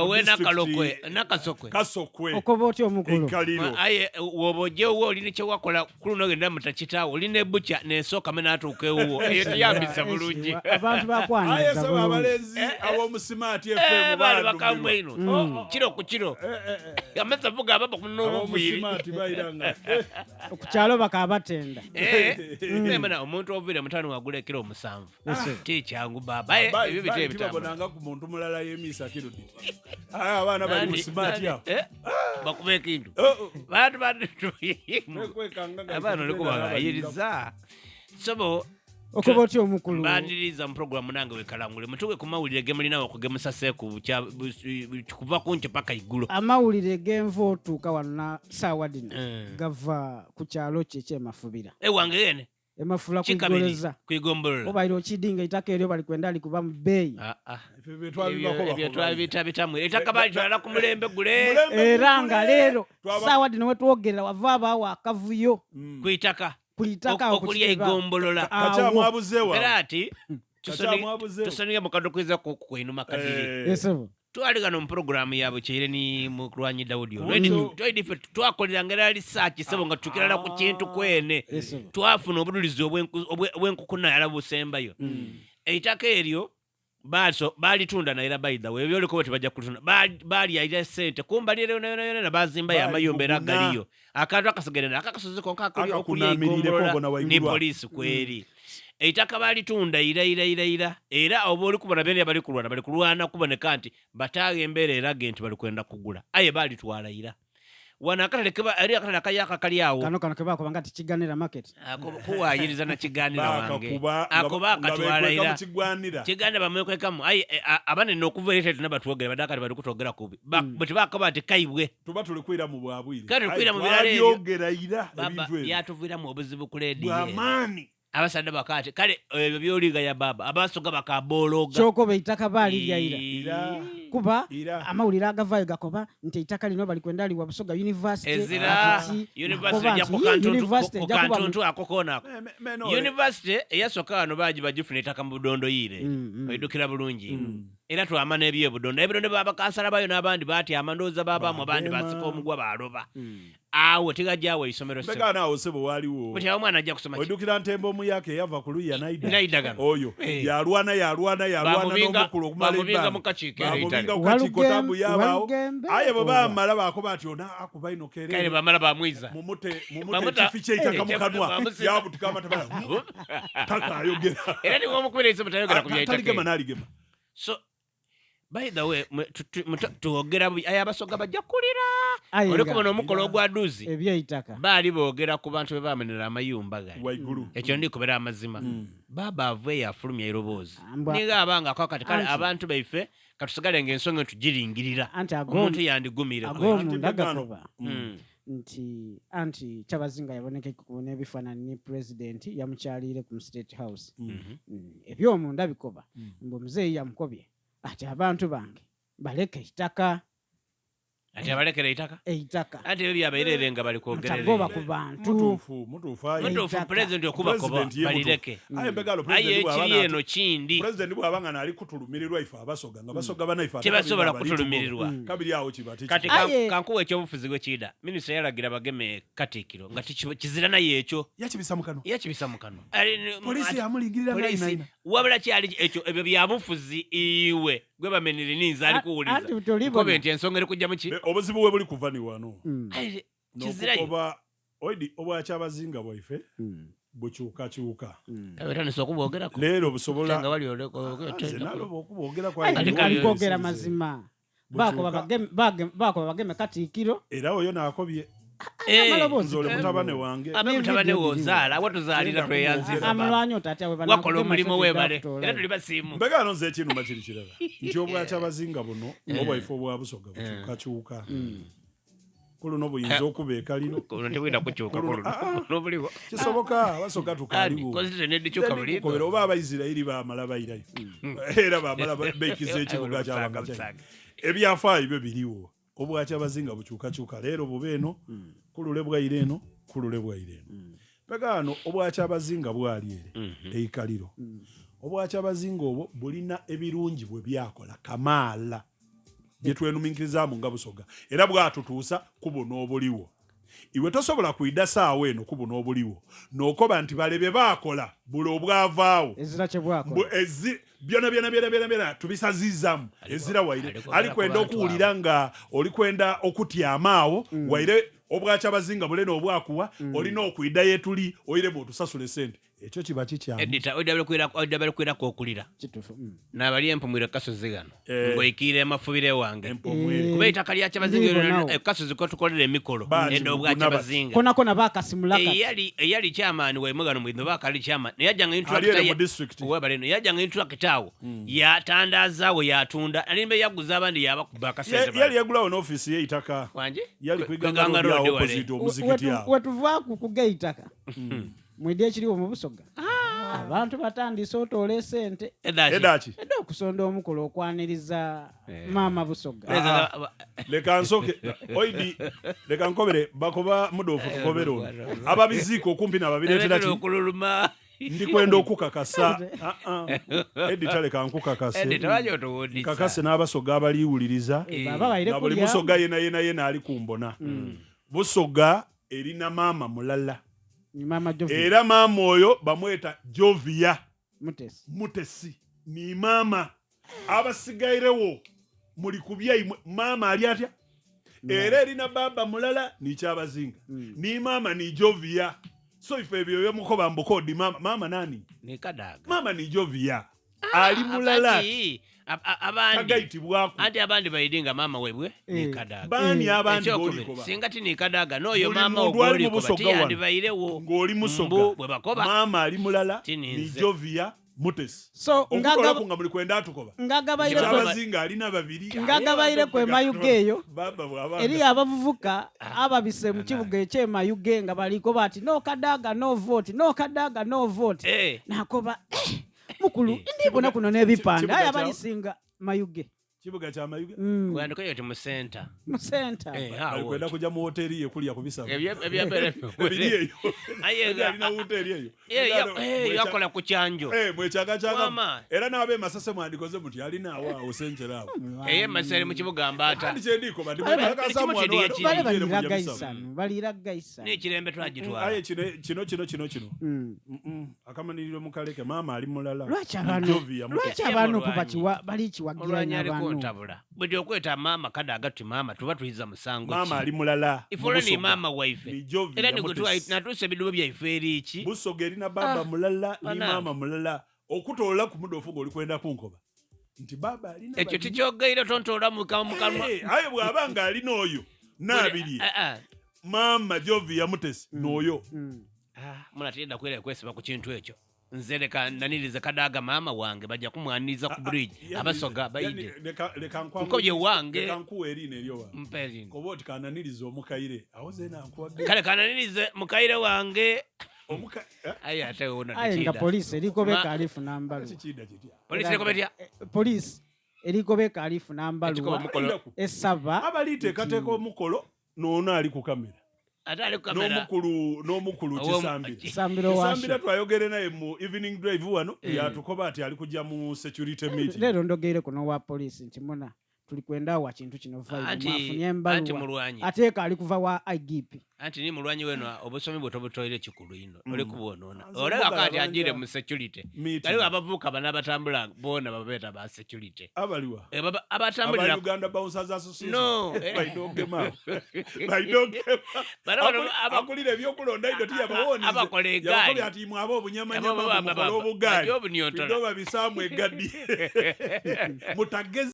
Wena kalokwe nakasokwe kasokwe okoboti omukulu aye woboje wo line kye wakola kuluno genda mutakitawo line bucha nesoka mena atukewo eyo tiyambisa bulungi abantu bakwana aye saba abalenzi abo musimati FM bali bakamwe ino kiro ku kiro ameza vuga ababa kuno buviri musimati bayiranga okukyalo bakabatenda nemana omuntu ovire mutano wagule kiro 7 tichangu baba ebyo bitebe bitabonanga ku muntu mulala yemisa kiro dit abana bali musimati yao bakube kintu bantu abana liko bayiriza sobo okoboti omukulu bandiriza mu program nange wekalangule mutuwe ku mawulire gemulina okugemusa seku kuva kunche paka igulu amawulire genvo tuka wana sawa dino gava ku kyalo kye mafubira wange yene emafula kugoleza kwigombolola oba ilo kidinga itaka eryo bali kwenda ali kuba mbeyi ebyo twabita bitamwe itaka bali twala ku mulembe gule eranga lero sawa dino wetwogerera wavaba wa kavuyo kuitaka okuliya igombolola kacha mwabuzewa berati tusaniye mukado kwiza kuinuma kadiri yesebo twaligana mu program yabo kyere ni mu Rwanyi Daudi ono twayidife twakolera ngera research sebo nga tukirala ku kintu kwene twafuna obudulizi obwenkukuna yala busembayo eitaka eryo bali tunda na era by the way byo liko bajja kutunda bali ya sente kumbali rero na bazimba ya mayombe galiyo akantu akasegerera akakasoze konka ni police kweri eitaka bali tunda ira era oboli kubona bene bali kulwana kuboneka nti bataga embere era agent bali kwenda kugula aye bali twala ira wanakatalekeba ari akayaka kali yawo kano kebako bangati kiganira market kuwayiriza na kiganira wange akobaka twala ira kiganira bamwekwekamu aye abane nokuverete tunabatwogera badakali bali kutogera kubi bati bakabati kaibwe tuba tulikwira mu bwabwire kali kwira mu birale yogera ira ebintu yatuvira mu obuzibu kuledi amani abasanda bakati kale ebyo byoliga ya baba abasoga bakabologa choko beitaka bali ira kuba amawulira agavayo gakoba nti itaka lino bali kwenda ali wabusoga university yakokantuntu akokona university yasoka ano baji bajifuna itaka mu budondo yire bayidukira bulungi era twamana ebyo budondo baba kansala bayo nabandi bati amandoza baba mu bandi basiko omugwa baloba awo tigajawe isomero sebo bega nawo sebo waliwo kuti awo mwana ajja kusoma oyidukira ntembo mu yake yava kuluya naida oyo yalwana n'omukulu okumalimba mukachiko tabu yabawo aye baba mala bakoba ati ona akuba ino kale bamala bamwiza mumute kifiche itaka mukanwa yabu tukama tabala taka ayogera era ni omukubiriza mutayogera ku byaitaka taligema naligema so by the way tuogera aya basoga bajja kulira oli kubona omukolo ogwaduzi ebyaitaka bali boogera ku bantu bebamenera amayumba gali waigulu ekyo ndikubera amazima baba ave yafulumya irobozi niga abanga akakati kale abantu baife katusigale ngensonga tujiringirira omuntu yandigumira agomundagakoba nti Kyabazinga yaboneke kubona ebifanani ni president yamukyalire ku State House ebyo munda bikoba mbo muzeyi yamukobye ati abantu bange baleke itaka ati abalekera eitaka ati ebyo byabayirerenga bali kwogerera tagoba ku bantu mutufu president okuba koba balireke aye mbegalo president kindi president bwabanga nali kutulumirirwa ifa abasoga nga basoga bana ifa tebasobola kutulumirirwa kabiri awo kibati kati kankuwe ekyobufuzi gwe kida minisita yalagira bageme katikiro nga kizira naye ekyo yakibisa mukano polisi yamulingirira nayi wabula kyali ekyo ebyo byabufuzi iwe gwe bamenire ninza ali kuwuliza comment ensonga eri kujja muki obuzibu bwe buli kuva ni wano kizira oba oidi obwa Kyabazinga bwaife bukyuka era nisokubogera ko lero busobola nga wali oleko nalo bokubogera kwa alikogera mazima bako bageme katikiro era oyo nakobye nzole mutabane wange mutabane wozala watuzalira tweyanziza amulwanyo tati awe bana wakola omulimo webale era tuli basimu mbegano nze kintu makiri kiraba nti obwa Kyabazinga buno obwaife obwa busoga bukyuka kulo no buyinza okubeeka lino kulo ntibwina kukyuka kulo nobuliwo kisoboka basoga tukaliwo kozite ne dikyuka buliwo kubera oba Abayisirayiri bamala bayirayo era bamala bekize ekibuga ky'abakacha ebyafaayo byo biriwo obwa Kyabazinga bukyuka lero bubeno kulule bwaireno pegano obwa Kyabazinga bwali ere eikaliro obwa Kyabazinga obwo bulina ebirungi bwe byakola kamala bye twenuminkirizamu nga Busoga era bwatutuusa kubuno obuliwo iwe tosobola kuidda saawa eno kubuno obuliwo n'okoba nti balebe baakola buli obwavaawo ezira kye bwakola byona tubisazizamu ezira waire alikwenda okuwulira nga olikwenda okutyamaawo waire obwaca bazinga buleno obwakuwa olina okuiddayo etuli oire bw'otusasula sente ekyo kiba kikyamu edita odabale kwirako okulira n'abali empumwire kasozi gano ng'oyikiire amafubire wange kuba ettaka lyaca bazinga kasozi kotukolera emikolo enda obwaca bazinga konakona bakasimulaka eyali kyamaani waimwe gano mwino bakali kyamaani neyajjanga intulakita awo yatandazaawo yatunda alimbe yaguza abandi yabakuba akasente yali yagulawo n'ofiisi y'eitaka wanje yali kwiganga lya opposite omuzikiti awo wetuvaaku kuga eitaka mwidde ekiriwo mu Busoga abantu batandise otoola esente edaki edda okusonda omukolo okwaniriza maama Busoga leka nsoke oidi leka nkobere bakoba mudofu tukobere ono ababiziiko okumpi n'ababireetera ki ndikwenda okukakasa edita leka nkukakase kakase n'Abasoga abaliwuliriza na buli Musoga yena ali kumbona Busoga erina maama mulala era maama oyo bamweta Jovia Mutesi ni maama abasigairewo muli kubyayi maama ali atya era erina baba mulala ni kyabazinga ni maama ni Jovia so ife ebyo byemukoba mbukodi maama nani ni Kadaga maama ni Jovia ali mulala anti abandi bayidinga maama webwe ni Kadaga bani abandi bolikoba singati ni Kadaga noyo maama ogolikoba tiyandi bayirewo ngoli Musoga bwe bakoba maama ali mulala ni Jovia Mutesi so nga muli kwenda atukoba ngagabayire alina babiri ngagabayire kwe mayuge eyo eri abavuvuka ababise mu kibuga ekyemayuge nga baliko bati no Kadaga no vote no Kadaga no vote nakoba mukulu ndibona kuno n'ebipande aya balisinga mayuge kibuga kya mayuge wandiko yote mu center alikwenda kuja mu hoteli ye kulya kubisaba ebyabere ayenga alina hoteli eyo yakola ku kyanjo mwechaga era nabe Masase mwandikoze muti alina awa osenjera awo Masere mu kibuga mbata ndi kyendiko badi mwakasa mwana baliragaisa n'ekirembe twagitwala kino akamaniriro mukaleke maama ali mulala lwacha abantu kubachiwa bali chiwagiranya abantu ntabula bwe okweta maama Kadaga ti maama tuba tuyiza musango maama ali mulala ifole ni maama waife era ni gutwa natuse bidubo bya iferi iki Busoga erina baba mulala ni maama mulala okutoola ku mudofu goli kwenda kunkoba nti baba alina ekyo tikyogaire tontola mukamwa ayo bwabanga alina oyo nabiri maama Jovia Mutesi noyo munatenda kwesiba ku kintu ekyo nze leka nanirize Kadaga maama wange bajja kumwaniriza ku bridge Abasoga bayide nkoye wange leka nkuwe erina eryo mpezi koboti kananirize omukaire aho zena nkuwage kale kananirize mukaire wange aya ate ona ayenga police eriko bekalifu nambalu police eriko betya police eriko bekalifu nambalu esava abalite kateko mukolo nono ali ku kamera atali kamera n'omukulu kisambira twayogere naye mu evening drive wano yatukoba ati ali kujja mu security meeting lero ndogeire kuno wa police nti muna tulikwenda wa kintu kino vibe mafunye embaluwa ateeka ali kuva wa IGP anti ni mulwanyi weno obusomi bwotobutoire kikulu ino oli kubonona olaba kati ajire mu security kali abavuka bana batambula bona babeta ba security abaliwa abatambulira Uganda Bouncers Association no baidogema akulire byokulonda ido tiya bawoni abakole egali ati mwabo obunyamanyama mu obugali ndo babisamwe egadi mutageze